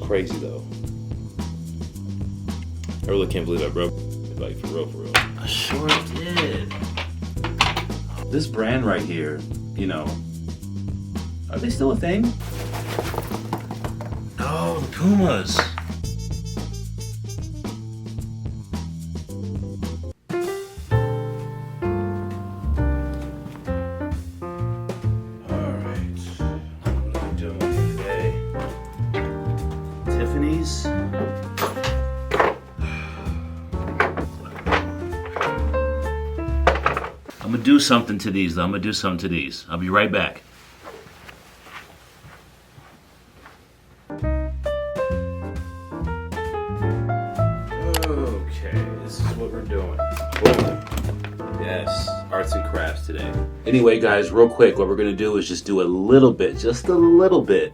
crazy though. I really can't believe I broke it, like for real, for real. I sure did. This brand right here, you know, are they still a thing? Oh, the Pumas. Tiffany's. I'm gonna do something to these though. I'll be right back. Okay, this is what we're doing. Boom. Yes, arts and crafts today. Anyway, guys, real quick, what we're gonna do is just do a little bit, just a little bit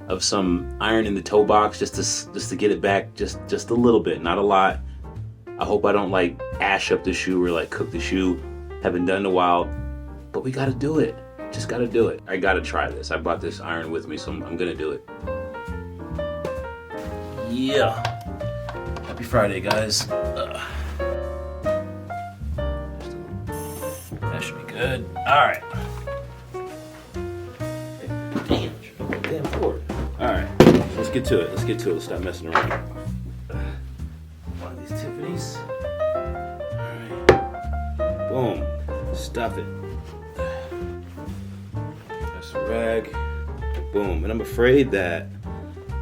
of some iron in the toe box just to get it back just a little bit, not a lot. I hope I don't like ash up the shoe or like cook the shoe. Haven't done in a while, but we gotta do it. Just gotta do it. I gotta try this. I brought this iron with me, so I'm gonna do it. Yeah. Happy Friday, guys. That should be good. All right. Damn cord. All right, let's get to it. Let's stop messing around. One of these Tiffany's. All right. Boom. Stuff it. That's a rag. Boom. And I'm afraid that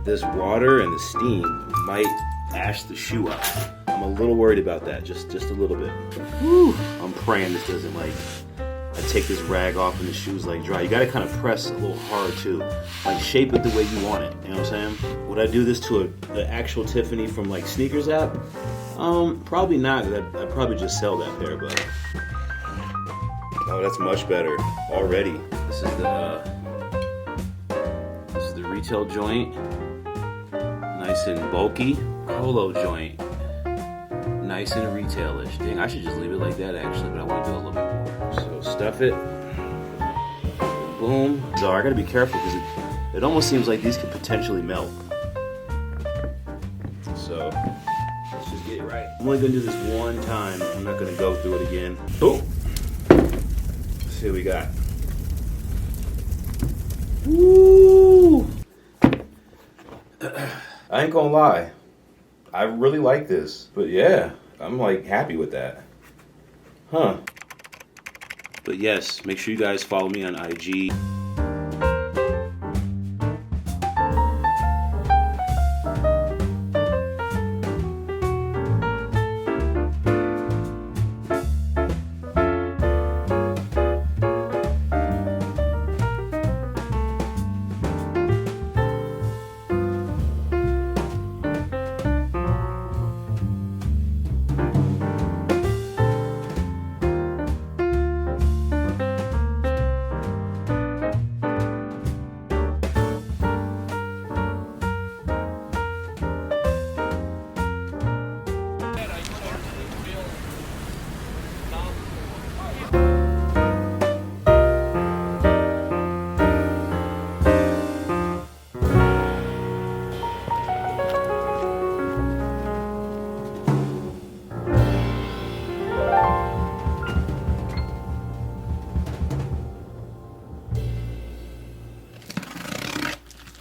this water and the steam might ash the shoe up. I'm a little worried about that, just a little bit. Whew. I'm praying this doesn't like. I take this rag off and the shoe's like dry. You gotta kind of press a little hard too. Like shape it the way you want it. You know what I'm saying? Would I do this to the actual Tiffany from like sneakers app? Probably not. I'd probably just sell that pair, but. Oh, that's much better already. This is the retail joint. Nice and bulky. Colo joint. Nice and retailish. Dang, I should just leave it like that actually, but I want to do a little bit more. So stuff it. Boom. So I gotta be careful because it almost seems like these could potentially melt. So let's just get it right. I'm only gonna do this one time. I'm not gonna go through it again. Boom. Let's see what we got. Woo! I ain't gonna lie. I really like this. But yeah, I'm like happy with that. Huh. But yes, make sure you guys follow me on IG.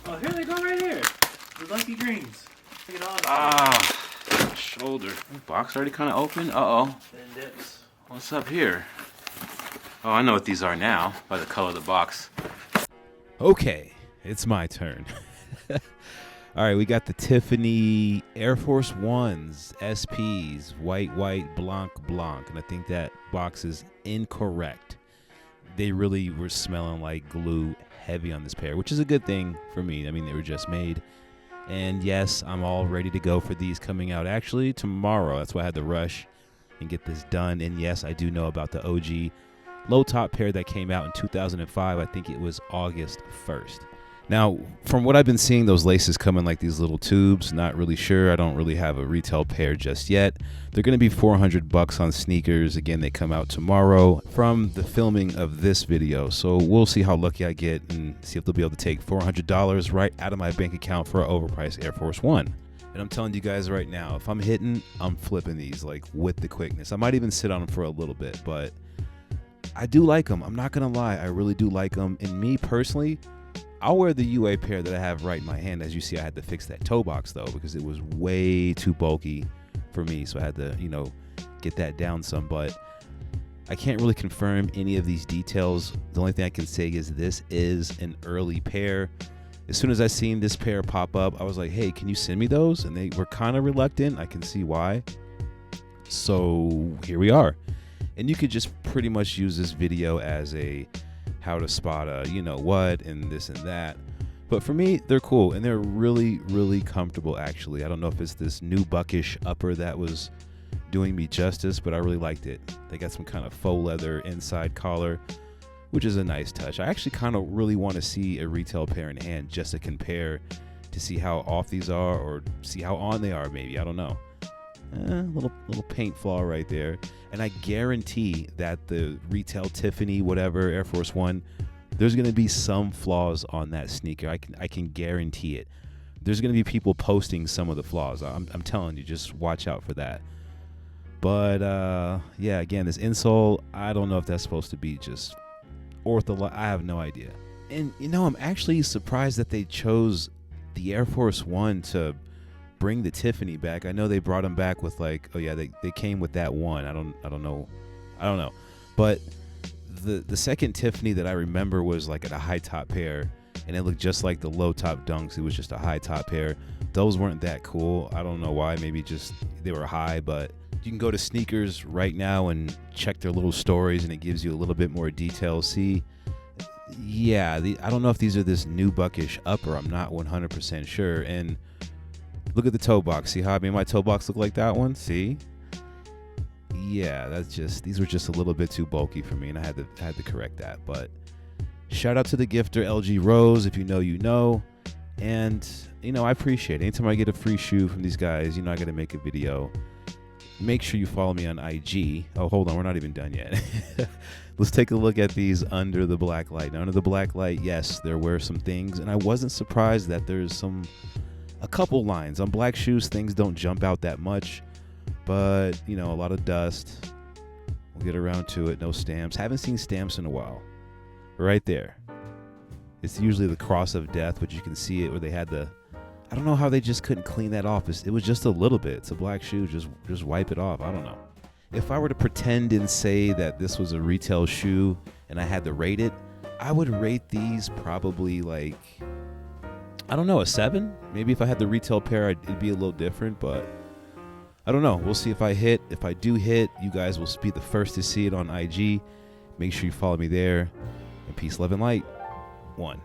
Oh, here they go right here. The lucky greens. Shoulder. The box already kind of open. Uh-oh. What's up here? Oh, I know what these are now by the color of the box. Okay, it's my turn. All right, we got the Tiffany Air Force Ones, SPs, white, blanc. And I think that box is incorrect. They really were smelling like glue heavy on this pair, which is a good thing for me. I mean, they were just made. And yes, I'm all ready to go for these coming out actually tomorrow. That's why I had to rush and get this done. And yes, I do know about the OG low top pair that came out in 2005. I think it was August 1st. Now, from what I've been seeing, those laces come in like these little tubes. Not really sure. I don't really have a retail pair just yet. They're going to be $400 on SNKRS. Again, they come out tomorrow from the filming of this video. So we'll see how lucky I get and see if they'll be able to take $400 right out of my bank account for an overpriced Air Force One. And I'm telling you guys right now, if I'm hitting, I'm flipping these like with the quickness. I might even sit on them for a little bit, but I do like them. I'm not going to lie. I really do like them. And me personally, I'll wear the UA pair that I have right in my hand. As you see, I had to fix that toe box though because it was way too bulky for me. So I had to, get that down some. But I can't really confirm any of these details. The only thing I can say is this is an early pair. As soon as I seen this pair pop up, I was like, hey, can you send me those? And they were kind of reluctant. I can see why. So here we are. And you could just pretty much use this video as a how to spot a what and this and that. But for me, they're cool and they're really, really comfortable actually. I don't know if it's this new buckish upper that was doing me justice, but I really liked it. They got some kind of faux leather inside collar, which is a nice touch. I actually kind of really want to see a retail pair in hand just to compare to see how off these are or see how on they are maybe. I don't know. Little paint flaw right there. And I guarantee that the retail Tiffany, whatever, Air Force One, there's going to be some flaws on that sneaker. I can guarantee it. There's going to be people posting some of the flaws. I'm telling you, just watch out for that. But, yeah, again, this insole, I don't know if that's supposed to be just ortho. I have no idea. And, I'm actually surprised that they chose the Air Force One to bring the Tiffany back. I know they brought them back with like, oh yeah, they came with that one. I don't know. But the second Tiffany that I remember was like at a high top pair, and it looked just like the low top Dunks. It was just a high top pair. Those weren't that cool. I don't know why. Maybe just they were high, but you can go to SNKRS right now and check their little stories, and it gives you a little bit more detail. See, yeah, I don't know if these are this new buckish upper. I'm not 100% sure. And look at the toe box. See how I made my toe box look like that one? See? Yeah, these were just a little bit too bulky for me, and I had to correct that. But shout out to the gifter LG Rose. If you know, you know. And, I appreciate it. Anytime I get a free shoe from these guys, I got to make a video. Make sure you follow me on IG. Oh, hold on. We're not even done yet. Let's take a look at these under the black light. Now, under the black light, yes, there were some things. And I wasn't surprised that there's a couple lines. On black shoes, things don't jump out that much. But, a lot of dust. We'll get around to it. No stamps. Haven't seen stamps in a while. Right there. It's usually the cross of death, but you can see it where they had I don't know how they just couldn't clean that off. It was just a little bit. It's a black shoe. Just wipe it off. I don't know. If I were to pretend and say that this was a retail shoe and I had to rate it, I would rate these probably like, I don't know, a 7? Maybe if I had the retail pair, it'd be a little different, but I don't know. We'll see if I hit. If I do hit, you guys will be the first to see it on IG. Make sure you follow me there. And peace, love, and light. 1.